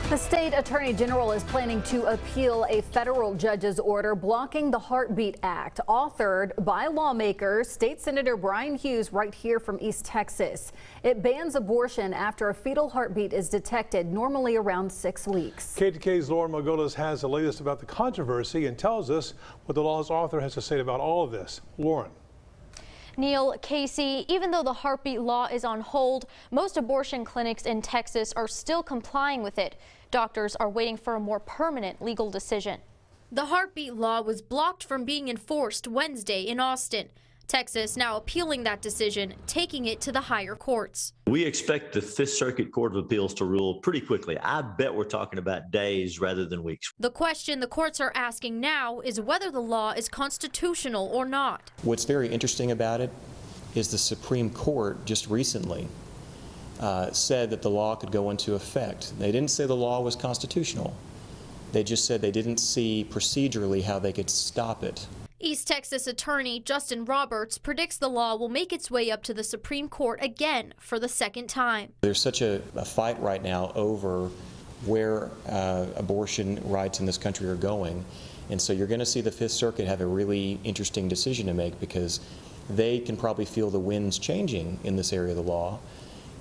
The state attorney general is planning to appeal a federal judge's order blocking the Heartbeat Act, authored by lawmakers. State Senator Brian Hughes right here from East Texas. It bans abortion after a fetal heartbeat is detected, normally around 6 weeks. KTK's Lauren Margolis has the latest about the controversy and tells us what the law's author has to say about all of this. Lauren. Neil, Casey, even though the heartbeat law is on hold, most abortion clinics in Texas are still complying with it. Doctors are waiting for a more permanent legal decision. The heartbeat law was blocked from being enforced Wednesday in Austin. Texas now appealing that decision, taking it to the higher courts. We expect the Fifth Circuit Court of Appeals to rule pretty quickly. I bet we're talking about days rather than weeks. The question the courts are asking now is whether the law is constitutional or not. What's very interesting about it is the Supreme Court just recently said that the law could go into effect. They didn't say the law was constitutional. They just said they didn't see procedurally how they could stop it. East Texas attorney Justin Roberts predicts the law will make its way up to the Supreme Court again for the second time. There's such a fight right now over where abortion rights in this country are going. And so you're going to see the Fifth Circuit have a really interesting decision to make, because they can probably feel the winds changing in this area of the law.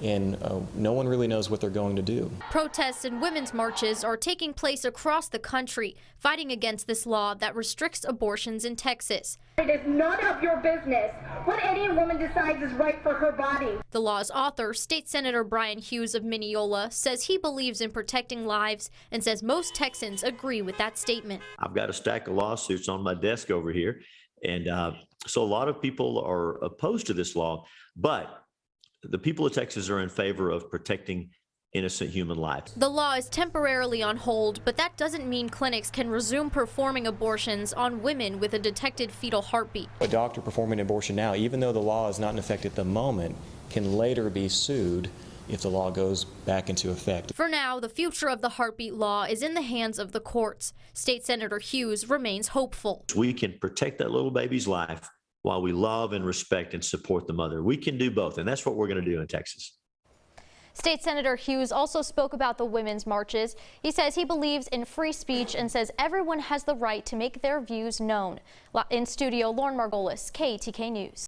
And no one really knows what they're going to do. Protests and women's marches are taking place across the country, fighting against this law that restricts abortions in Texas. It is none of your business what any woman decides is right for her body. The law's author, State Senator Brian Hughes of Mineola, says he believes in protecting lives and says most Texans agree with that statement. I've got a stack of lawsuits on my desk over here, and so a lot of people are opposed to this law, but the people of Texas are in favor of protecting innocent human lives. The law is temporarily on hold, but that doesn't mean clinics can resume performing abortions on women with a detected fetal heartbeat. A doctor performing an abortion now, even though the law is not in effect at the moment, can later be sued if the law goes back into effect. For now, the future of the heartbeat law is in the hands of the courts. State Senator Hughes remains hopeful. We can protect that little baby's life while we love and respect and support the mother. We can do both, and that's what we're going to do in Texas. State Senator Hughes also spoke about the women's marches. He says he believes in free speech and says everyone has the right to make their views known. In studio, Lauren Margolis, KTK News.